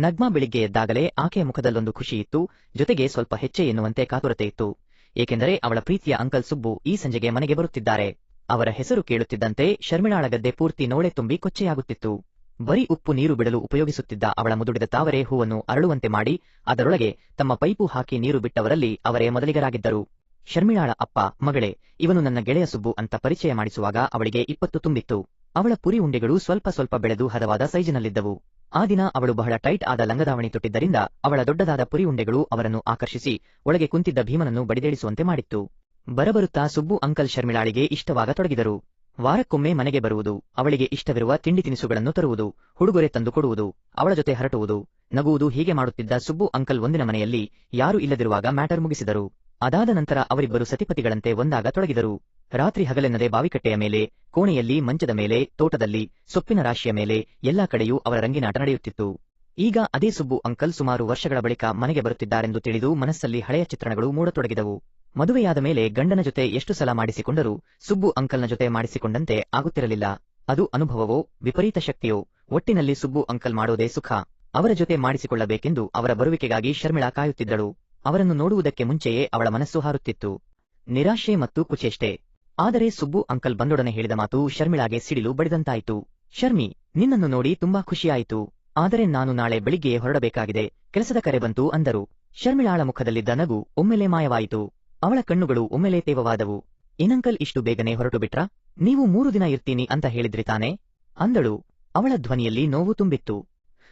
ನಗ್ಮಾ ಬೆಳಿಗ್ಗೆ ಎದ್ದಾಗಲೇ ಆಕೆಯ ಮುಖದಲ್ಲೊಂದು ಖುಷಿಯಿತ್ತು, ಜೊತೆಗೆ ಸ್ವಲ್ಪ ಹೆಚ್ಚೆ ಎನ್ನುವಂತೆ ಕಾತುರತೆ ಇತ್ತು. ಏಕೆಂದರೆ ಅವಳ ಪ್ರೀತಿಯ ಅಂಕಲ್ ಸುಬ್ಬು ಈ ಸಂಜೆಗೆ ಮನೆಗೆ ಬರುತ್ತಿದ್ದಾರೆ. ಅವರ ಹೆಸರು ಕೇಳುತ್ತಿದ್ದಂತೆ ಶರ್ಮಿಳಾಳ ಗದ್ದೆ ಪೂರ್ತಿ ನೋಳೆ ತುಂಬಿ ಕೊಚ್ಚೆಯಾಗುತ್ತಿತ್ತು. ಬರೀ ಉಪ್ಪು ನೀರು ಬಿಡಲು ಉಪಯೋಗಿಸುತ್ತಿದ್ದ ಅವಳ ಮುದುಡಿದ ತಾವರೆ ಹೂವನ್ನು ಅರಳುವಂತೆ ಮಾಡಿ ಅದರೊಳಗೆ ತಮ್ಮ ಪೈಪು ಹಾಕಿ ನೀರು ಬಿಟ್ಟವರಲ್ಲಿ ಅವರೇ ಮೊದಲಿಗರಾಗಿದ್ದರು. ಶರ್ಮಿಳಾಳ ಅಪ್ಪ, ಮಗಳೇ, ಇವನು ನನ್ನ ಗೆಳೆಯ ಸುಬ್ಬು ಅಂತ ಪರಿಚಯ ಮಾಡಿಸುವಾಗ ಅವಳಿಗೆ 20 ತುಂಬಿತ್ತು. ಅವಳ ಪುರಿ ಉಂಡೆಗಳು ಸ್ವಲ್ಪ ಸ್ವಲ್ಪ ಬೆಳೆದು ಹದವಾದ ಸೈಜಿನಲ್ಲಿದ್ದವು. ಆ ದಿನ ಅವಳು ಬಹಳ ಟೈಟ್ ಆದ ಲಂಗದಾವಣಿ ತೊಟ್ಟಿದ್ದರಿಂದ ಅವಳ ದೊಡ್ಡದಾದ ಪುರಿ ಉಂಡೆಗಳು ಅವರನ್ನು ಆಕರ್ಷಿಸಿ ಒಳಗೆ ಕುಂತಿದ್ದ ಭೀಮನನ್ನು ಬಡಿದೇಳಿಸುವಂತೆ ಮಾಡಿತ್ತು. ಬರಬರುತ್ತಾ ಸುಬ್ಬು ಅಂಕಲ್ ಶರ್ಮಿಳಾಳಿಗೆ ಇಷ್ಟವಾಗತೊಡಗಿದರು. ವಾರಕ್ಕೊಮ್ಮೆ ಮನೆಗೆ ಬರುವುದು, ಅವಳಿಗೆ ಇಷ್ಟವಿರುವ ತಿಂಡಿ ತಿನಿಸುಗಳನ್ನು ತರುವುದು, ಉಡುಗೊರೆ ತಂದು ಕೊಡುವುದು, ಅವಳ ಜೊತೆ ಹರಟುವುದು, ನಗುವುದು, ಹೀಗೆ ಮಾಡುತ್ತಿದ್ದ ಸುಬ್ಬು ಅಂಕಲ್ ಒಂದಿನ ಮನೆಯಲ್ಲಿ ಯಾರೂ ಇಲ್ಲದಿರುವಾಗ ಮ್ಯಾಟರ್ ಮುಗಿಸಿದರು. ಅದಾದ ನಂತರ ಅವರಿಬ್ಬರು ಸತಿಪತಿಗಳಂತೆ ಒಂದಾಗ ತೊಡಗಿದರು. ರಾತ್ರಿ ಹಗಲೆನ್ನದೆ ಬಾವಿಕಟ್ಟೆಯ ಮೇಲೆ, ಕೋಣೆಯಲ್ಲಿ, ಮಂಚದ ಮೇಲೆ, ತೋಟದಲ್ಲಿ, ಸೊಪ್ಪಿನ ರಾಶಿಯ ಮೇಲೆ ಎಲ್ಲಾ ಕಡೆಯೂ ಅವರ ರಂಗಿನಾಟ ನಡೆಯುತ್ತಿತ್ತು. ಈಗ ಅದೇ ಸುಬ್ಬು ಅಂಕಲ್ ಸುಮಾರು ವರ್ಷಗಳ ಬಳಿಕ ಮನೆಗೆ ಬರುತ್ತಿದ್ದಾರೆಂದು ತಿಳಿದು ಮನಸ್ಸಲ್ಲಿ ಹಳೆಯ ಚಿತ್ರಣಗಳು ಮೂಡತೊಡಗಿದವು. ಮದುವೆಯಾದ ಮೇಲೆ ಗಂಡನ ಜೊತೆ ಎಷ್ಟು ಸಲ ಮಾಡಿಸಿಕೊಂಡರೂ ಸುಬ್ಬು ಅಂಕಲ್ನ ಜೊತೆ ಮಾಡಿಸಿಕೊಂಡಂತೆ ಆಗುತ್ತಿರಲಿಲ್ಲ. ಅದು ಅನುಭವವೋ ವಿಪರೀತ ಶಕ್ತಿಯೋ, ಒಟ್ಟಿನಲ್ಲಿ ಸುಬ್ಬು ಅಂಕಲ್ ಮಾಡೋದೇ ಸುಖ. ಅವರ ಜೊತೆ ಮಾಡಿಸಿಕೊಳ್ಳಬೇಕೆಂದು ಅವರ ಬರುವಿಕೆಗಾಗಿ ಶರ್ಮಿಳಾ ಕಾಯುತ್ತಿದ್ದಳು. ಅವರನ್ನು ನೋಡುವುದಕ್ಕೆ ಮುಂಚೆಯೇ ಅವಳ ಮನಸ್ಸು ಹಾರುತ್ತಿತ್ತು. ನಿರಾಶೆ ಮತ್ತು ಕುಚೇಷ್ಟೆ. ಆದರೆ ಸುಬ್ಬು ಅಂಕಲ್ ಬಂದೊಡನೆ ಹೇಳಿದ ಮಾತು ಶರ್ಮಿಳಾಗೆ ಸಿಡಿಲು ಬಡಿದಂತಾಯಿತು. ಶರ್ಮಿ, ನಿನ್ನನ್ನು ನೋಡಿ ತುಂಬಾ ಖುಷಿಯಾಯಿತು. ಆದರೆ ನಾನು ನಾಳೆ ಬೆಳಿಗ್ಗೆಯೇ ಹೊರಡಬೇಕಾಗಿದೆ, ಕೆಲಸದ ಕರೆ ಬಂತು ಅಂದರು. ಶರ್ಮಿಳಾಳ ಮುಖದಲ್ಲಿದ್ದ ನಗು ಒಮ್ಮೆಲೆ ಮಾಯವಾಯಿತು. ಅವಳ ಕಣ್ಣುಗಳು ಒಮ್ಮೆಲೆ ತೇವವಾದವು. ಏನಂಕಲ್ ಇಷ್ಟು ಬೇಗನೆ ಹೊರಟು ಬಿಟ್ರಾ? ನೀವು 3 ದಿನ ಇರ್ತೀನಿ ಅಂತ ಹೇಳಿದ್ರಿ ತಾನೆ ಅಂದಳು. ಅವಳ ಧ್ವನಿಯಲ್ಲಿ ನೋವು ತುಂಬಿತ್ತು.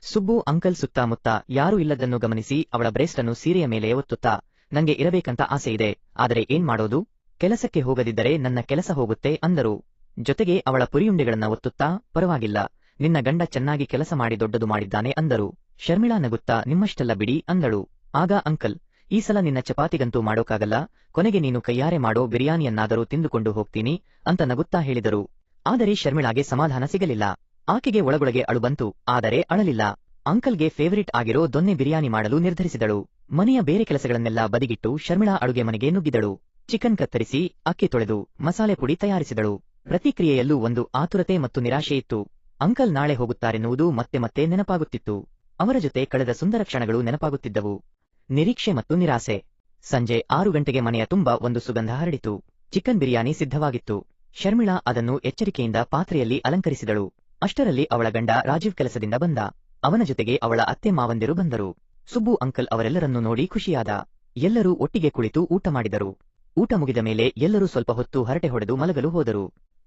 ಸುಬ್ಬು ಅಂಕಲ್ ಸುತ್ತಮುತ್ತ ಯಾರೂ ಇಲ್ಲದನ್ನು ಗಮನಿಸಿ ಅವಳ ಬ್ರೇಸ್ಟನ್ನು ಸೀರೆಯ ಮೇಲೆ ಒತ್ತುತ್ತಾ, ನಂಗೆ ಇರಬೇಕಂತ ಆಸೆ ಇದೆ, ಆದರೆ ಏನ್ ಮಾಡೋದು? ಕೆಲಸಕ್ಕೆ ಹೋಗದಿದ್ದರೆ ನನ್ನ ಕೆಲಸ ಹೋಗುತ್ತೆ ಅಂದರು. ಜೊತೆಗೆ ಅವಳ ಪುರಿಯುಂಡೆಗಳನ್ನ ಒತ್ತುತ್ತಾ, ಪರವಾಗಿಲ್ಲ, ನಿನ್ನ ಗಂಡ ಚೆನ್ನಾಗಿ ಕೆಲಸ ಮಾಡಿ ದೊಡ್ಡದು ಮಾಡಿದ್ದಾನೆ ಅಂದರು. ಶರ್ಮಿಳಾ ನಗುತ್ತಾ, ನಿಮ್ಮಷ್ಟೆಲ್ಲ ಬಿಡಿ ಅಂದಳು. ಆಗ ಅಂಕಲ್, ಈ ಸಲ ನಿನ್ನ ಚಪಾತಿಗಂತೂ ಮಾಡೋಕ್ಕಾಗಲ್ಲ, ಕೊನೆಗೆ ನೀನು ಕೈಯಾರೆ ಮಾಡೋ ಬಿರಿಯಾನಿಯನ್ನಾದರೂ ತಿಂದುಕೊಂಡು ಹೋಗ್ತೀನಿ ಅಂತ ನಗುತ್ತಾ ಹೇಳಿದರು. ಆದರೆ ಶರ್ಮಿಳಾಗೆ ಸಮಾಧಾನ ಸಿಗಲಿಲ್ಲ. ಆಕೆಗೆ ಒಳಗೊಳಗೆ ಅಳು ಬಂತು, ಆದರೆ ಅಳಲಿಲ್ಲ. ಅಂಕಲ್ಗೆ ಫೇವರಿಟ್ ಆಗಿರೋ ದೊನ್ನೆ ಬಿರಿಯಾನಿ ಮಾಡಲು ನಿರ್ಧರಿಸಿದಳು. ಮನೆಯ ಬೇರೆ ಕೆಲಸಗಳನ್ನೆಲ್ಲ ಬದಿಗಿಟ್ಟು ಶರ್ಮಿಳಾ ಅಡುಗೆ ಮನೆಗೆ ನುಗ್ಗಿದಳು. ಚಿಕನ್ ಕತ್ತರಿಸಿ, ಅಕ್ಕಿ ತೊಳೆದು, ಮಸಾಲೆ ಪುಡಿ ತಯಾರಿಸಿದಳು. ಪ್ರತಿಕ್ರಿಯೆಯಲ್ಲೂ ಒಂದು ಆತುರತೆ ಮತ್ತು ನಿರಾಶೆಯಿತ್ತು. ಅಂಕಲ್ ನಾಳೆ ಹೋಗುತ್ತಾರೆನ್ನುವುದು ಮತ್ತೆ ಮತ್ತೆ ನೆನಪಾಗುತ್ತಿತ್ತು. ಅವರ ಜೊತೆ ಕಳೆದ ಸುಂದರ ಕ್ಷಣಗಳು ನೆನಪಾಗುತ್ತಿದ್ದವು. ನಿರೀಕ್ಷೆ ಮತ್ತು ನಿರಾಸೆ. ಸಂಜೆ 6 ಗಂಟೆಗೆ ಮನೆಯ ತುಂಬ ಒಂದು ಸುಗಂಧ ಹರಡಿತು. ಚಿಕನ್ ಬಿರಿಯಾನಿ ಸಿದ್ಧವಾಗಿತ್ತು. ಶರ್ಮಿಳಾ ಅದನ್ನು ಎಚ್ಚರಿಕೆಯಿಂದ ಪಾತ್ರೆಯಲ್ಲಿ ಅಲಂಕರಿಸಿದಳು. ಅಷ್ಟರಲ್ಲಿ ಅವಳ ಗಂಡ ರಾಜೀವ್ ಕೆಲಸದಿಂದ ಬಂದ. ಅವನ ಜೊತೆಗೆ ಅವಳ ಅತ್ತೆ ಮಾವಂದಿರು ಬಂದರು. ಸುಬ್ಬು ಅಂಕಲ್ ಅವರೆಲ್ಲರನ್ನೂ ನೋಡಿ ಖುಷಿಯಾದ. ಎಲ್ಲರೂ ಒಟ್ಟಿಗೆ ಕುಳಿತು ಊಟ ಮಾಡಿದರು. ಊಟ ಮುಗಿದ ಮೇಲೆ ಎಲ್ಲರೂ ಸ್ವಲ್ಪ ಹೊತ್ತು ಹರಟೆ ಹೊಡೆದು ಮಲಗಲು ಹೋದರು.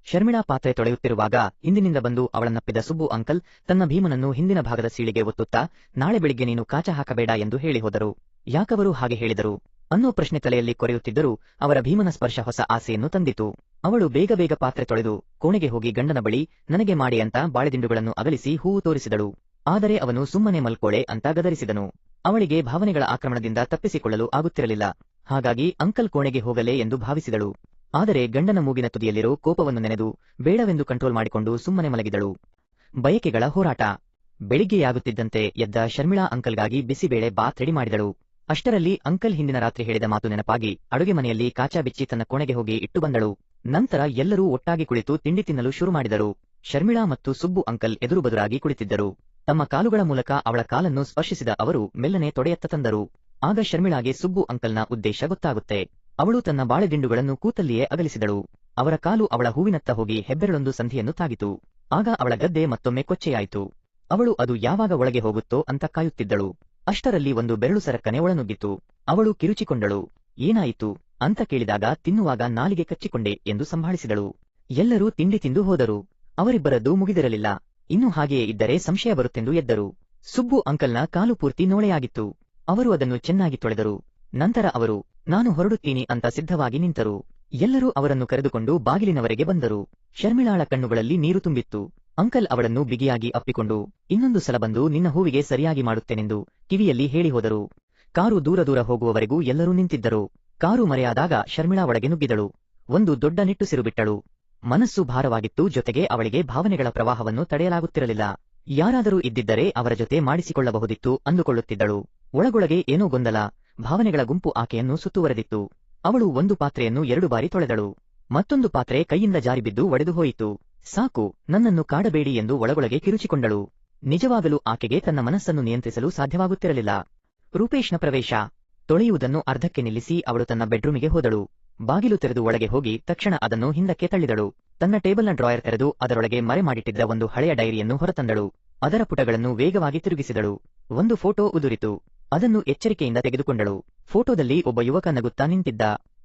ಶರ್ಮಿಳಾ ಪಾತ್ರೆ ತೊಳೆಯುತ್ತಿರುವಾಗ ಹಿಂದಿನಿಂದ ಬಂದು ಅವಳನ್ನಪ್ಪಿದ ಸುಬ್ಬು ಅಂಕಲ್ ತನ್ನ ಭೀಮನನ್ನು ಹಿಂದಿನ ಭಾಗದ ಸೀಳಿಗೆ ಒತ್ತುತ್ತಾ, ನಾಳೆ ಬೆಳಿಗ್ಗೆ ನೀನು ಕಾಚ ಹಾಕಬೇಡ ಎಂದು ಹೇಳಿ ಹೋದರು. ಯಾಕವರು ಹಾಗೆ ಹೇಳಿದರು ಅನ್ನೋ ಪ್ರಶ್ನೆ ತಲೆಯಲ್ಲಿ ಕೊರೆಯುತ್ತಿದ್ದರೂ ಅವರ ಭೀಮನ ಸ್ಪರ್ಶ ಹೊಸ ಆಸೆಯನ್ನು ತಂದಿತು. ಅವಳು ಬೇಗ ಬೇಗ ಪಾತ್ರೆ ತೊಳೆದು ಕೋಣೆಗೆ ಹೋಗಿ ಗಂಡನ ಬಳಿ ನನಗೆ ಮಾಡಿ ಅಂತ ಬಾಳೆದಿಂಡುಗಳನ್ನು ಅಗಲಿಸಿ ಹೂವು ತೋರಿಸಿದಳು. ಆದರೆ ಅವನು ಸುಮ್ಮನೆ ಮಲ್ಕೋಳೆ ಅಂತ ಗದರಿಸಿದನು. ಅವಳಿಗೆ ಭಾವನೆಗಳ ಆಕ್ರಮಣದಿಂದ ತಪ್ಪಿಸಿಕೊಳ್ಳಲು ಆಗುತ್ತಿರಲಿಲ್ಲ. ಹಾಗಾಗಿ ಅಂಕಲ್ ಕೋಣೆಗೆ ಹೋಗಲೇ ಎಂದು ಭಾವಿಸಿದಳು. ಆದರೆ ಗಂಡನ ಮೂಗಿನ ತುದಿಯಲ್ಲಿರೋ ಕೋಪವನ್ನು ನೆನೆದು ಬೇಡವೆಂದು ಕಂಟ್ರೋಲ್ ಮಾಡಿಕೊಂಡು ಸುಮ್ಮನೆ ಮಲಗಿದಳು. ಬಯಕೆಗಳ ಹೋರಾಟ. ಬೆಳಿಗ್ಗೆಯಾಗುತ್ತಿದ್ದಂತೆ ಎದ್ದ ಶರ್ಮಿಳಾ ಅಂಕಲ್ಗಾಗಿ ಬಿಸಿಬೇಳೆ ಬಾತ್ ರೆಡಿ ಮಾಡಿದಳು. ಅಷ್ಟರಲ್ಲಿ ಅಂಕಲ್ ಹಿಂದಿನ ರಾತ್ರಿ ಹೇಳಿದ ಮಾತು ನೆನಪಾಗಿ ಅಡುಗೆ ಮನೆಯಲ್ಲಿ ಕಾಚಾ ಬಿಚ್ಚಿ ತನ್ನ ಕೋಣೆಗೆ ಹೋಗಿ ಇಟ್ಟು ಬಂದಳು. ನಂತರ ಎಲ್ಲರೂ ಒಟ್ಟಾಗಿ ಕುಳಿತು ತಿಂಡಿ ತಿನ್ನಲು ಶುರು ಮಾಡಿದರು. ಶರ್ಮಿಳಾ ಮತ್ತು ಸುಬ್ಬು ಅಂಕಲ್ ಎದುರು ಬದುರಾಗಿ ಕುಳಿತಿದ್ದರು. ತಮ್ಮ ಕಾಲುಗಳ ಮೂಲಕ ಅವಳ ಕಾಲನ್ನು ಸ್ಪರ್ಶಿಸಿದ ಅವರು ಮೆಲ್ಲನೆ ತೊಡೆಯತ್ತ ತಂದರು. ಆಗ ಶರ್ಮಿಳಾಗೆ ಸುಬ್ಬು ಅಂಕಲ್ನ ಉದ್ದೇಶ ಗೊತ್ತಾಗುತ್ತೆ. ಅವಳು ತನ್ನ ಬಾಳೆದಿಂಡುಗಳನ್ನು ಕೂತಲ್ಲಿಯೇ ಅಗಲಿಸಿದಳು. ಅವರ ಕಾಲು ಅವಳ ಹೂವಿನತ್ತ ಹೋಗಿ ಹೆಬ್ಬೆರಳೊಂದು ಸಂಧಿಯನ್ನು ತಾಗಿತು. ಆಗ ಅವಳ ಗದ್ದೆ ಮತ್ತೊಮ್ಮೆ ಕೊಚ್ಚೆಯಾಯಿತು. ಅವಳು ಅದು ಯಾವಾಗ ಒಳಗೆ ಹೋಗುತ್ತೋ ಅಂತ ಕಾಯುತ್ತಿದ್ದಳು. ಅಷ್ಟರಲ್ಲಿ ಒಂದು ಬೆರಳು ಸರಕ್ಕನೆ ಒಳನುಗ್ಗಿತು. ಅವಳು ಕಿರುಚಿಕೊಂಡಳು. ಏನಾಯಿತು ಅಂತ ಕೇಳಿದಾಗ ತಿನ್ನುವಾಗ ನಾಲಿಗೆ ಕಚ್ಚಿಕೊಂಡೆ ಎಂದು ಸಂಭಾಳಿಸಿದಳು. ಎಲ್ಲರೂ ತಿಂಡಿ ತಿಂದು ಹೋದರು. ಅವರಿಬ್ಬರದ್ದು ಮುಗಿದಿರಲಿಲ್ಲ. ಇನ್ನೂ ಹಾಗೆಯೇ ಇದ್ದರೆ ಸಂಶಯ ಬರುತ್ತೆಂದು ಎದ್ದರು. ಸುಬ್ಬು ಅಂಕಲ್ನ ಕಾಲು ಪೂರ್ತಿ ನೋಳೆಯಾಗಿತ್ತು. ಅವರು ಅದನ್ನು ಚೆನ್ನಾಗಿ ತೊಳೆದರು. ನಂತರ ಅವರು ನಾನು ಹೊರಡುತ್ತೀನಿ ಅಂತ ಸಿದ್ಧವಾಗಿ ನಿಂತರು. ಎಲ್ಲರೂ ಅವರನ್ನು ಕರೆದುಕೊಂಡು ಬಾಗಿಲಿನವರೆಗೆ ಬಂದರು. ಶರ್ಮಿಳಾಳ ಕಣ್ಣುಗಳಲ್ಲಿ ನೀರು ತುಂಬಿತ್ತು. ಅಂಕಲ್ ಅವಳನ್ನು ಬಿಗಿಯಾಗಿ ಅಪ್ಪಿಕೊಂಡು ಇನ್ನೊಂದು ಸಲ ಬಂದು ನಿನ್ನ ಹೂವಿಗೆ ಸರಿಯಾಗಿ ಮಾಡುತ್ತೇನೆಂದು ಕಿವಿಯಲ್ಲಿ ಹೇಳಿ ಹೋದರು. ಕಾರು ದೂರ ದೂರ ಹೋಗುವವರೆಗೂ ಎಲ್ಲರೂ ನಿಂತಿದ್ದರು. ಕಾರು ಮರೆಯಾದಾಗ ಶರ್ಮಿಳಾ ಒಳಗೆ ನುಗ್ಗಿದಳು. ಒಂದು ದೊಡ್ಡ ನಿಟ್ಟುಸಿರು ಬಿಟ್ಟಳು. ಮನಸ್ಸು ಭಾರವಾಗಿತ್ತು. ಜೊತೆಗೆ ಅವಳಿಗೆ ಭಾವನೆಗಳ ಪ್ರವಾಹವನ್ನು ತಡೆಯಲಾಗುತ್ತಿರಲಿಲ್ಲ. ಯಾರಾದರೂ ಇದ್ದಿದ್ದರೆ ಅವರ ಜೊತೆ ಮಾಡಿಸಿಕೊಳ್ಳಬಹುದಿತ್ತು ಅಂದುಕೊಳ್ಳುತ್ತಿದ್ದಳು. ಒಳಗೊಳಗೆ ಏನೋ ಗೊಂದಲ, ಭಾವನೆಗಳ ಗುಂಪು ಆಕೆಯನ್ನು ಸುತ್ತುವರೆದಿತ್ತು. ಅವಳು ಒಂದು ಪಾತ್ರೆಯನ್ನು 2 ಬಾರಿ ತೊಳೆದಳು. ಮತ್ತೊಂದು ಪಾತ್ರೆ ಕೈಯಿಂದ ಜಾರಿಬಿದ್ದು ಒಡೆದು ಹೋಯಿತು. ಸಾಕು, ನನ್ನನ್ನು ಕಾಡಬೇಡಿ ಎಂದು ಒಳಗೊಳಗೆ ಕಿರುಚಿಕೊಂಡಳು. ನಿಜವಾಗಲೂ ಆಕೆಗೆ ತನ್ನ ಮನಸ್ಸನ್ನು ನಿಯಂತ್ರಿಸಲು ಸಾಧ್ಯವಾಗುತ್ತಿರಲಿಲ್ಲ. ರೂಪೇಶ್ನ ಪ್ರವೇಶ. ತೊಳೆಯುವುದನ್ನು ಅರ್ಧಕ್ಕೆ ನಿಲ್ಲಿಸಿ ಅವಳು ತನ್ನ ಬೆಡ್ರೂಮಿಗೆ ಹೋದಳು. ಬಾಗಿಲು ತೆರೆದು ಒಳಗೆ ಹೋಗಿ ತಕ್ಷಣ ಅದನ್ನು ಹಿಂದಕ್ಕೆ ತಳ್ಳಿದಳು. ತನ್ನ ಟೇಬಲ್ನ ಡ್ರಾಯರ್ ತೆರೆದು ಅದರೊಳಗೆ ಮರೆ ಮಾಡಿಟ್ಟಿದ್ದ ಒಂದು ಹಳೆಯ ಡೈರಿಯನ್ನು ಹೊರತಂದಳು. ಅದರ ಪುಟಗಳನ್ನು ವೇಗವಾಗಿ ತಿರುಗಿಸಿದಳು. ಒಂದು ಫೋಟೋ ಉದುರಿತು. ಅದನ್ನು ಎಚ್ಚರಿಕೆಯಿಂದ ತೆಗೆದುಕೊಂಡಳು. ಫೋಟೋದಲ್ಲಿ ಒಬ್ಬ ಯುವಕ ನಗುತ್ತಾ ನಿಂತಿದ್ದ.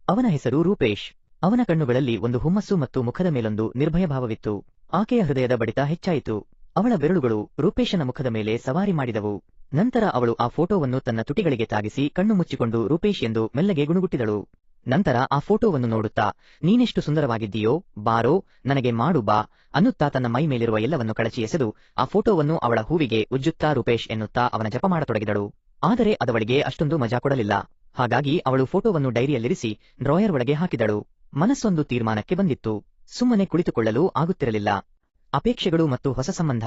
ಅವನ ಹೆಸರು ರೂಪೇಶ್. ಅವನ ಕಣ್ಣುಗಳಲ್ಲಿ ಒಂದು ಹುಮ್ಮಸ್ಸು ಮತ್ತು ಮುಖದ ಮೇಲೊಂದು ನಿರ್ಭಯ ಭಾವವಿತ್ತು. ಆಕೆಯ ಹೃದಯದ ಬಡಿತ ಹೆಚ್ಚಾಯಿತು. ಅವಳ ಬೆರಳುಗಳು ರೂಪೇಶನ ಮುಖದ ಮೇಲೆ ಸವಾರಿ ಮಾಡಿದವು. ನಂತರ ಅವಳು ಆ ಫೋಟೋವನ್ನು ತನ್ನ ತುಟಿಗಳಿಗೆ ತಾಗಿಸಿ ಕಣ್ಣು ಮುಚ್ಚಿಕೊಂಡು ರೂಪೇಶ್ ಎಂದು ಮೆಲ್ಲಗೆ ಗುಣುಗುಟ್ಟಿದಳು. ನಂತರ ಆ ಫೋಟೋವನ್ನು ನೋಡುತ್ತಾ, ನೀನೆಷ್ಟು ಸುಂದರವಾಗಿದ್ದೀಯೋ, ಬಾರೋ, ನನಗೆ ಮಾಡು ಬಾ ಅನ್ನುತ್ತಾ ತನ್ನ ಮೈ ಮೇಲಿರುವ ಎಲ್ಲವನ್ನು ಕಳಚಿ ಎಸೆದು ಆ ಫೋಟೋವನ್ನು ಅವಳ ಹೂವಿಗೆ ಉಜ್ಜುತ್ತಾ ರೂಪೇಶ್ ಎನ್ನುತ್ತಾ ಅವನ ಜಪ ಮಾಡತೊಡಗಿದಳು. ಆದರೆ ಅದವಳಿಗೆ ಅಷ್ಟೊಂದು ಮಜಾ ಕೊಡಲಿಲ್ಲ. ಹಾಗಾಗಿ ಅವಳು ಫೋಟೋವನ್ನು ಡೈರಿಯಲ್ಲಿರಿಸಿ ಡ್ರಾಯರ್ ಒಳಗೆ ಹಾಕಿದಳು. ಮನಸ್ಸೊಂದು ತೀರ್ಮಾನಕ್ಕೆ ಬಂದಿತ್ತು. ಸುಮ್ಮನೆ ಕುಳಿತುಕೊಳ್ಳಲು ಆಗುತ್ತಿರಲಿಲ್ಲ. ಅಪೇಕ್ಷೆಗಳು ಮತ್ತು ಹೊಸ ಸಂಬಂಧ.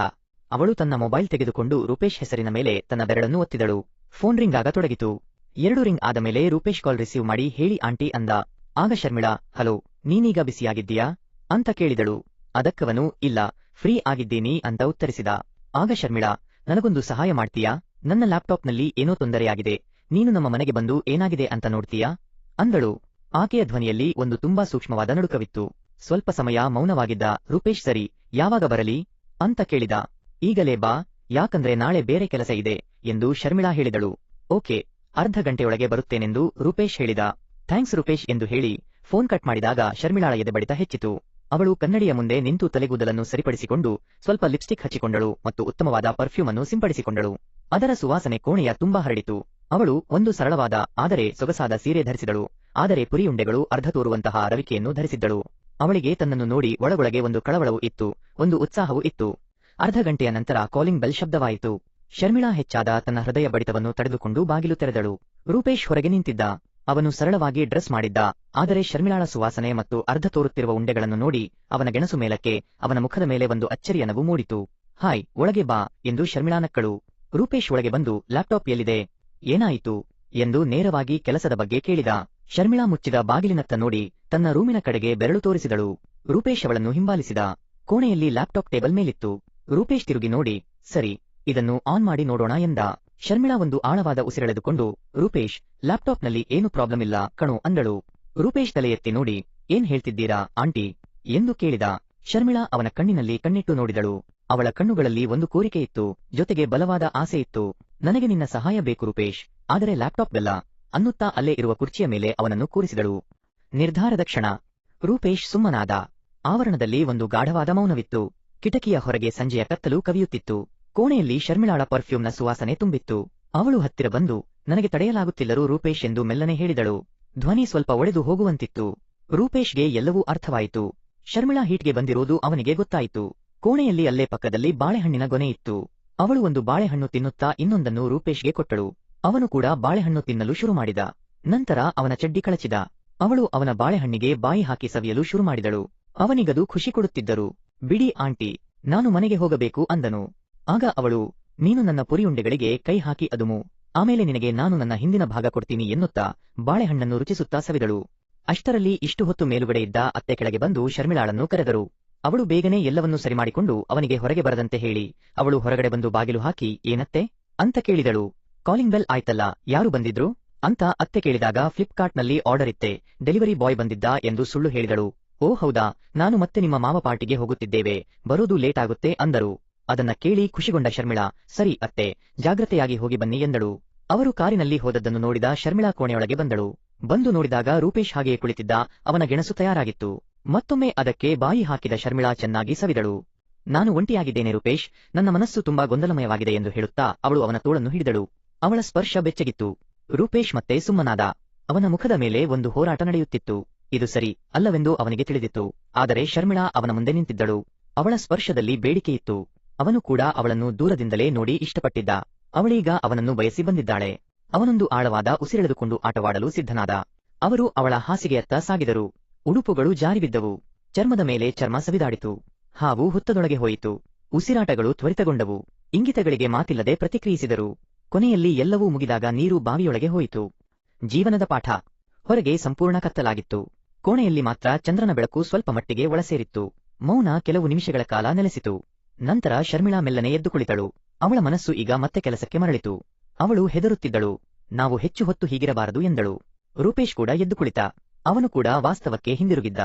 ಅವಳು ತನ್ನ ಮೊಬೈಲ್ ತೆಗೆದುಕೊಂಡು ರೂಪೇಶ್ ಹೆಸರಿನ ಮೇಲೆ ತನ್ನ ಬೆರಳನ್ನು ಒತ್ತಿದಳು. ಫೋನ್ ರಿಂಗ್ ಆಗತೊಡಗಿತು. 2 ರಿಂಗ್ ಆದ ಮೇಲೆ ರೂಪೇಶ್ ಕಾಲ್ ರಿಸೀವ್ ಮಾಡಿ ಹೇಳಿ ಆಂಟಿ ಅಂದ. ಆಗ ಶರ್ಮಿಳಾ, ಹಲೋ, ನೀನೀಗ ಬಿಸಿಯಾಗಿದ್ದೀಯಾ ಅಂತ ಕೇಳಿದಳು. ಅದಕ್ಕವನು, ಇಲ್ಲ, ಫ್ರೀ ಆಗಿದ್ದೀನಿ ಅಂತ ಉತ್ತರಿಸಿದ. ಆಗ ಶರ್ಮಿಳಾ, ನನಗೊಂದು ಸಹಾಯ ಮಾಡ್ತೀಯಾ? ನನ್ನ ಲ್ಯಾಪ್ಟಾಪ್ನಲ್ಲಿ ಏನೋ ತೊಂದರೆಯಾಗಿದೆ. ನೀನು ನಮ್ಮ ಮನೆಗೆ ಬಂದು ಏನಾಗಿದೆ ಅಂತ ನೋಡ್ತೀಯಾ ಅಂದಳು. ಆಕೆಯ ಧ್ವನಿಯಲ್ಲಿ ಒಂದು ತುಂಬಾ ಸೂಕ್ಷ್ಮವಾದ ನಡುಕವಿತ್ತು. ಸ್ವಲ್ಪ ಸಮಯ ಮೌನವಾಗಿದ್ದ ರೂಪೇಶ್, ಸರಿ, ಯಾವಾಗ ಬರಲಿ ಅಂತ ಕೇಳಿದ. ಈಗಲೇ ಬಾ, ಯಾಕಂದ್ರೆ ನಾಳೆ ಬೇರೆ ಕೆಲಸ ಇದೆ ಎಂದು ಶರ್ಮಿಳಾ ಹೇಳಿದಳು. ಓಕೆ, ಅರ್ಧ ಗಂಟೆಯೊಳಗೆ ಬರುತ್ತೇನೆಂದು ರೂಪೇಶ್ ಹೇಳಿದ. ಥ್ಯಾಂಕ್ಸ್ ರೂಪೇಶ್ ಎಂದು ಹೇಳಿ ಫೋನ್ ಕಟ್ ಮಾಡಿದಾಗ ಶರ್ಮಿಳಾಳ ಎದೆ ಬಡಿತ ಹೆಚ್ಚಿತು. ಅವಳು ಕನ್ನಡಿಯ ಮುಂದೆ ನಿಂತು ತಲೆಗೂದಲನ್ನು ಸರಿಪಡಿಸಿಕೊಂಡು ಸ್ವಲ್ಪ ಲಿಪ್ಸ್ಟಿಕ್ ಹಚ್ಚಿಕೊಂಡಳು ಮತ್ತು ಉತ್ತಮವಾದ ಪರ್ಫ್ಯೂಮ್ ಅನ್ನು ಸಿಂಪಡಿಸಿಕೊಂಡಳು. ಅದರ ಸುವಾಸನೆ ಕೋಣೆಯ ತುಂಬಾ ಹರಡಿತು. ಅವಳು ಒಂದು ಸರಳವಾದ ಆದರೆ ಸೊಗಸಾದ ಸೀರೆ ಧರಿಸಿದಳು. ಆದರೆ ಪುರಿಯುಂಡೆಗಳು ಅರ್ಧ ತೋರುವಂತಹ ರವಿಕೆಯನ್ನು ಧರಿಸಿದ್ದಳು. ಅವಳಿಗೆ ತನ್ನನ್ನು ನೋಡಿ ಒಳಗೊಳಗೆ ಒಂದು ಕಳವಳವೂ ಇತ್ತು, ಒಂದು ಉತ್ಸಾಹವೂ ಇತ್ತು. ಅರ್ಧ ಗಂಟೆಯ ನಂತರ ಕಾಲಿಂಗ್ ಬೆಲ್ ಶಬ್ದವಾಯಿತು. ಶರ್ಮಿಳಾ ಹೆಚ್ಚಾದ ತನ್ನ ಹೃದಯ ಬಡಿತವನ್ನು ತಡೆದುಕೊಂಡು ಬಾಗಿಲು ತೆರೆದಳು. ರೂಪೇಶ್ ಹೊರಗೆ ನಿಂತಿದ್ದ. ಅವನು ಸರಳವಾಗಿ ಡ್ರೆಸ್ ಮಾಡಿದ್ದ. ಆದರೆ ಶರ್ಮಿಳಾಳ ಸುವಾಸನೆ ಮತ್ತು ಅರ್ಧ ತೋರುತ್ತಿರುವ ಉಂಡೆಗಳನ್ನು ನೋಡಿ ಅವನ ಗೆಣಸು ಮೇಲಕ್ಕೆ ಅವನ ಮುಖದ ಮೇಲೆ ಒಂದು ಅಚ್ಚರಿಯ ನಗು ಮೂಡಿತು. ಹಾಯ್, ಒಳಗೆ ಬಾ ಎಂದು ಶರ್ಮಿಳಾ ನಕ್ಕಳು. ರೂಪೇಶ್ ಒಳಗೆ ಬಂದು, ಲ್ಯಾಪ್ಟಾಪ್ ಎಲ್ಲಿದೆ, ಏನಾಯಿತು ಎಂದು ನೇರವಾಗಿ ಕೆಲಸದ ಬಗ್ಗೆ ಕೇಳಿದ. ಶರ್ಮಿಳಾ ಮುಚ್ಚಿದ ಬಾಗಿಲಿನತ್ತ ನೋಡಿ ತನ್ನ ರೂಮಿನ ಕಡೆಗೆ ಬೆರಳು ತೋರಿಸಿದಳು. ರೂಪೇಶ್ ಅವಳನ್ನು ಹಿಂಬಾಲಿಸಿದ. ಕೋಣೆಯಲ್ಲಿ ಲ್ಯಾಪ್ಟಾಪ್ ಟೇಬಲ್ ಮೇಲಿತ್ತು. ರೂಪೇಶ್ ತಿರುಗಿ ನೋಡಿ, ಸರಿ, ಇದನ್ನು ಆನ್ ಮಾಡಿ ನೋಡೋಣ ಎಂದ. ಶರ್ಮಿಳಾ ಒಂದು ಆಳವಾದ ಉಸಿರೆಳೆದುಕೊಂಡು, ರೂಪೇಶ್, ಲ್ಯಾಪ್ಟಾಪ್ನಲ್ಲಿ ಏನು ಪ್ರಾಬ್ಲಮ್ ಇಲ್ಲ ಕಣೋ ಅಂದಳು. ರೂಪೇಶ್ ತಲೆ ಎತ್ತಿ ನೋಡಿ, ಏನ್ ಹೇಳ್ತಿದ್ದೀರಾ ಆಂಟಿ ಎಂದು ಕೇಳಿದ. ಶರ್ಮಿಳಾ ಅವನ ಕಣ್ಣಿನಲ್ಲಿ ಕಣ್ಣಿಟ್ಟು ನೋಡಿದಳು. ಅವಳ ಕಣ್ಣುಗಳಲ್ಲಿ ಒಂದು ಕೋರಿಕೆ ಇತ್ತು, ಜೊತೆಗೆ ಬಲವಾದ ಆಸೆ ಇತ್ತು. ನನಗೆ ನಿನ್ನ ಸಹಾಯ ಬೇಕು ರೂಪೇಶ್, ಆದರೆ ಲ್ಯಾಪ್ಟಾಪ್ ಬೆಲ್ಲ ಅನ್ನುತ್ತಾ ಅಲ್ಲೇ ಇರುವ ಕುರ್ಚಿಯ ಮೇಲೆ ಅವನನ್ನು ಕೂರಿಸಿದಳು. ನಿರ್ಧಾರದ ಕ್ಷಣ. ರೂಪೇಶ್ ಸುಮ್ಮನಾದ. ಆವರಣದಲ್ಲಿ ಒಂದು ಗಾಢವಾದ ಮೌನವಿತ್ತು. ಕಿಟಕಿಯ ಹೊರಗೆ ಸಂಜೆಯ ಕತ್ತಲು ಕವಿಯುತ್ತಿತ್ತು. ಕೋಣೆಯಲ್ಲಿ ಶರ್ಮಿಳಾಳ ಪರ್ಫ್ಯೂಮ್ನ ಸುವಾಸನೆ ತುಂಬಿತ್ತು. ಅವಳು ಹತ್ತಿರ ಬಂದು, ನನಗೆ ತಡೆಯಲಾಗುತ್ತಿಲ್ಲರೂ ರೂಪೇಶ್ ಎಂದು ಮೆಲ್ಲನೆ ಹೇಳಿದಳು. ಧ್ವನಿ ಸ್ವಲ್ಪ ಒಡೆದು ಹೋಗುವಂತಿತ್ತು. ರೂಪೇಶ್ಗೆ ಎಲ್ಲವೂ ಅರ್ಥವಾಯಿತು. ಶರ್ಮಿಳಾ ಹೀಟ್ಗೆ ಬಂದಿರೋದು ಅವನಿಗೆ ಗೊತ್ತಾಯಿತು. ಕೋಣೆಯಲ್ಲಿ ಅಲ್ಲೇ ಪಕ್ಕದಲ್ಲಿ ಬಾಳೆಹಣ್ಣಿನ ಗೊನೆ ಇತ್ತು. ಅವಳು ಒಂದು ಬಾಳೆಹಣ್ಣು ತಿನ್ನುತ್ತಾ ಇನ್ನೊಂದನ್ನು ರೂಪೇಶ್ಗೆ ಕೊಟ್ಟಳು. ಅವನು ಕೂಡ ಬಾಳೆಹಣ್ಣು ತಿನ್ನಲು ಶುರು ಮಾಡಿದ. ನಂತರ ಅವನ ಚಡ್ಡಿ ಕಳಚಿದ. ಅವಳು ಅವನ ಬಾಳೆಹಣ್ಣಿಗೆ ಬಾಯಿ ಹಾಕಿ ಸವಿಯಲು ಶುರು ಮಾಡಿದಳು. ಅವನಿಗದು ಖುಷಿ ಕೊಡುತ್ತಿದ್ದರು. ಬಿಡಿ ಆಂಟಿ, ನಾನು ಮನೆಗೆ ಹೋಗಬೇಕು ಅಂದನು. ಆಗ ಅವಳು, ನೀನು ನನ್ನ ಪುರಿಯುಂಡೆಗಳಿಗೆ ಕೈ ಹಾಕಿ ಅದುಮು, ಆಮೇಲೆ ನಿನಗೆ ನಾನು ನನ್ನ ಹಿಂದಿನ ಭಾಗ ಕೊಡ್ತೀನಿ ಎನ್ನುತ್ತಾ ಬಾಳೆಹಣ್ಣನ್ನು ರುಚಿಸುತ್ತಾ ಸವಿದಳು. ಅಷ್ಟರಲ್ಲಿ ಇಷ್ಟು ಹೊತ್ತು ಮೇಲುಗಡೆ ಇದ್ದ ಅತ್ತೆ ಕೆಳಗೆ ಬಂದು ಶರ್ಮಿಳಾಳನ್ನು ಕರೆದರು. ಅವಳು ಬೇಗನೆ ಎಲ್ಲವನ್ನೂ ಸರಿಮಾಡಿಕೊಂಡು ಅವನಿಗೆ ಹೊರಗೆ ಬರದಂತೆ ಹೇಳಿ, ಅವಳು ಹೊರಗಡೆ ಬಂದು ಬಾಗಿಲು ಹಾಕಿ, ಏನತ್ತೆ ಅಂತ ಕೇಳಿದಳು. ಕಾಲಿಂಗ್ ಬೆಲ್ ಆಯ್ತಲ್ಲ, ಯಾರು ಬಂದಿದ್ರು ಅಂತ ಅತ್ತೆ ಕೇಳಿದಾಗ ಫ್ಲಿಪ್ಕಾರ್ಟ್ನಲ್ಲಿ ಆರ್ಡರ್ ಇತ್ತೆ, ಡೆಲಿವರಿ ಬಾಯ್ ಬಂದಿದ್ದ ಎಂದು ಸುಳ್ಳು ಹೇಳಿದಳು. ಓ ಹೌದಾ, ನಾನು ಮತ್ತೆ ನಿಮ್ಮ ಮಾವ ಪಾರ್ಟಿಗೆ ಹೋಗುತ್ತಿದ್ದೇವೆ, ಬರೋದು ಲೇಟ್ ಆಗುತ್ತೆ ಅಂದರು. ಅದನ್ನ ಕೇಳಿ ಖುಷಿಗೊಂಡ ಶರ್ಮಿಳಾ, ಸರಿ ಅತ್ತೆ, ಜಾಗ್ರತೆಯಾಗಿ ಹೋಗಿ ಬನ್ನಿ ಎಂದಳು. ಅವರು ಕಾರಿನಲ್ಲಿ ಹೋದದ್ದನ್ನು ನೋಡಿದ ಶರ್ಮಿಳಾ ಕೋಣೆಯೊಳಗೆ ಬಂದಳು. ಬಂದು ನೋಡಿದಾಗ ರೂಪೇಶ್ ಹಾಗೆಯೇ ಕುಳಿತಿದ್ದ. ಅವನ ಗೆಣಸು ತಯಾರಾಗಿತ್ತು. ಮತ್ತೊಮ್ಮೆ ಅದಕ್ಕೆ ಬಾಯಿ ಹಾಕಿದ ಶರ್ಮಿಳಾ ಚೆನ್ನಾಗಿ ಸವಿದಳು. ನಾನು ಒಂಟಿಯಾಗಿದ್ದೇನೆ ರೂಪೇಶ್, ನನ್ನ ಮನಸ್ಸು ತುಂಬಾ ಗೊಂದಲಮಯವಾಗಿದೆ ಎಂದು ಹೇಳುತ್ತಾ ಅವಳು ಅವನ ತೋಳನ್ನು ಹಿಡಿದಳು. ಅವಳ ಸ್ಪರ್ಶ ಬೆಚ್ಚಗಿತ್ತು. ರೂಪೇಶ್ ಮತ್ತೆ ಸುಮ್ಮನಾದ. ಅವನ ಮುಖದ ಮೇಲೆ ಒಂದು ಹೋರಾಟ ನಡೆಯುತ್ತಿತ್ತು. ಇದು ಸರಿ ಅಲ್ಲವೆಂದು ಅವನಿಗೆ ತಿಳಿದಿತ್ತು. ಆದರೆ ಶರ್ಮಿಳಾ ಅವನ ಮುಂದೆ ನಿಂತಿದ್ದಳು. ಅವಳ ಸ್ಪರ್ಶದಲ್ಲಿ ಬೇಡಿಕೆಯಿತ್ತು. ಅವನು ಕೂಡ ಅವಳನ್ನು ದೂರದಿಂದಲೇ ನೋಡಿ ಇಷ್ಟಪಟ್ಟಿದ್ದ. ಅವಳೀಗ ಅವನನ್ನು ಬಯಸಿ ಬಂದಿದ್ದಾಳೆ. ಅವನೊಂದು ಆಳವಾದ ಉಸಿರೆಳೆದುಕೊಂಡು ಆಟವಾಡಲು ಸಿದ್ಧನಾದ. ಅವರು ಅವಳ ಹಾಸಿಗೆಯತ್ತ ಸಾಗಿದರು. ಉಡುಪುಗಳು ಜಾರಿಬಿದ್ದವು. ಚರ್ಮದ ಮೇಲೆ ಚರ್ಮ ಸವಿದಾಡಿತು. ಹಾವು ಹುತ್ತದೊಳಗೆ ಹೋಯಿತು. ಉಸಿರಾಟಗಳು ತ್ವರಿತಗೊಂಡವು. ಇಂಗಿತಗಳಿಗೆ ಮಾತಿಲ್ಲದೆ ಪ್ರತಿಕ್ರಿಯಿಸಿದರು. ಕೊನೆಯಲ್ಲಿ ಎಲ್ಲವೂ ಮುಗಿದಾಗ ನೀರು ಬಾವಿಯೊಳಗೆ ಹೋಯಿತು. ಜೀವನದ ಪಾಠ. ಹೊರಗೆ ಸಂಪೂರ್ಣ ಕತ್ತಲಾಗಿತ್ತು. ಕೋಣೆಯಲ್ಲಿ ಮಾತ್ರ ಚಂದ್ರನ ಬೆಳಕು ಸ್ವಲ್ಪ ಮಟ್ಟಿಗೆ ಒಳಸೇರಿತ್ತು. ಮೌನ ಕೆಲವು ನಿಮಿಷಗಳ ಕಾಲ ನೆಲೆಸಿತು. ನಂತರ ಶರ್ಮಿಳಾ ಮೆಲ್ಲನೆ ಎದ್ದು ಕುಳಿತಳು. ಅವಳ ಮನಸ್ಸು ಈಗ ಮತ್ತೆ ಕೆಲಸಕ್ಕೆ ಮರಳಿತು. ಅವಳು ಹೆದರುತ್ತಿದ್ದಳು. ನಾವು ಹೆಚ್ಚು ಹೊತ್ತು ಹೀಗಿರಬಾರದು ಎಂದಳು. ರೂಪೇಶ್ ಕೂಡ ಎದ್ದು ಕುಳಿತ. ಅವನು ಕೂಡ ವಾಸ್ತವಕ್ಕೆ ಹಿಂದಿರುಗಿದ್ದ.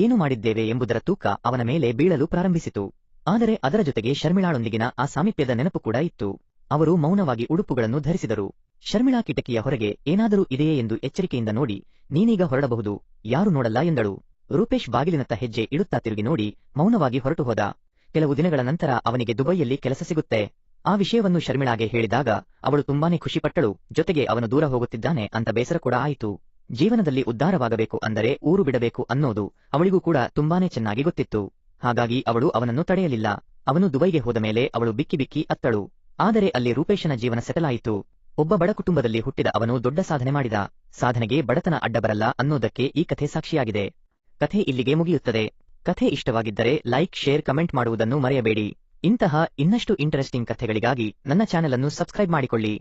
ಏನು ಮಾಡಿದ್ದೇವೆ ಎಂಬುದರ ತೂಕ ಅವನ ಮೇಲೆ ಬೀಳಲು ಪ್ರಾರಂಭಿಸಿತು. ಆದರೆ ಅದರ ಜೊತೆಗೆ ಶರ್ಮಿಳಾಳೊಂದಿಗಿನ ಆ ಸಾಮೀಪ್ಯದ ನೆನಪು ಕೂಡ ಇತ್ತು. ಅವರು ಮೌನವಾಗಿ ಉಡುಪುಗಳನ್ನು ಧರಿಸಿದರು. ಶರ್ಮಿಳಾ ಕಿಟಕಿಯ ಹೊರಗೆ ಏನಾದರೂ ಇದೆಯೇ ಎಂದು ಎಚ್ಚರಿಕೆಯಿಂದ ನೋಡಿ, ನೀನೀಗ ಹೊರಡಬಹುದು, ಯಾರು ನೋಡಲ್ಲ ಎಂದಳು. ರೂಪೇಶ್ ಬಾಗಿಲಿನತ್ತ ಹೆಜ್ಜೆ ಇಡುತ್ತಾ ತಿರುಗಿ ನೋಡಿ ಮೌನವಾಗಿ ಹೊರಟು ಹೋದ. ಕೆಲವು ದಿನಗಳ ನಂತರ ಅವನಿಗೆ ದುಬೈಯಲ್ಲಿ ಕೆಲಸ ಸಿಗುತ್ತೆ. ಆ ವಿಷಯವನ್ನು ಶರ್ಮಿಳಾಗೆ ಹೇಳಿದಾಗ ಅವಳು ತುಂಬಾನೇ ಖುಷಿಪಟ್ಟಳು. ಜೊತೆಗೆ ಅವನು ದೂರ ಹೋಗುತ್ತಿದ್ದಾನೆ ಅಂತ ಬೇಸರ ಕೂಡ ಆಯಿತು. ಜೀವನದಲ್ಲಿ ಉದ್ಧಾರವಾಗಬೇಕು ಅಂದರೆ ಊರು ಬಿಡಬೇಕು ಅನ್ನೋದು ಅವಳಿಗೂ ಕೂಡ ತುಂಬಾನೇ ಚೆನ್ನಾಗಿ ಗೊತ್ತಿತ್ತು. ಹಾಗಾಗಿ ಅವಳು ಅವನನ್ನು ತಡೆಯಲಿಲ್ಲ. ಅವನು ದುಬೈಗೆ ಹೋದ ಮೇಲೆ ಅವಳು ಬಿಕ್ಕಿ ಬಿಕ್ಕಿ ಅತ್ತಳು. ಆದರೆ ಅಲ್ಲಿ ರೂಪೇಶನ ಜೀವನ ಸೆಟಲ್ ಆಯಿತು. ಒಬ್ಬ ಬಡ ಕುಟುಂಬದಲ್ಲಿ ಹುಟ್ಟಿದ ಅವನು ದೊಡ್ಡ ಸಾಧನೆ ಮಾಡಿದ. ಸಾಧನೆಗೆ ಬಡತನ ಅಡ್ಡ ಬರಲ್ಲ ಅನ್ನೋದಕ್ಕೆ ಈ ಕಥೆ ಸಾಕ್ಷಿಯಾಗಿದೆ. ಕಥೆ ಇಲ್ಲಿಗೆ ಮುಗಿಯುತ್ತದೆ. ಕಥೆ ಇಷ್ಟವಾಗಿದ್ದರೆ ಲೈಕ್, ಶೇರ್, ಕಮೆಂಟ್ ಮಾಡುವುದನ್ನು ಮರೆಯಬೇಡಿ. ಇಂತಹ ಇನ್ನಷ್ಟು ಇಂಟರೆಸ್ಟಿಂಗ್ ಕಥೆಗಳಿಗಾಗಿ ನನ್ನ ಚಾನೆಲ್ ಅನ್ನು ಸಬ್ಸ್ಕ್ರೈಬ್ ಮಾಡಿಕೊಳ್ಳಿ.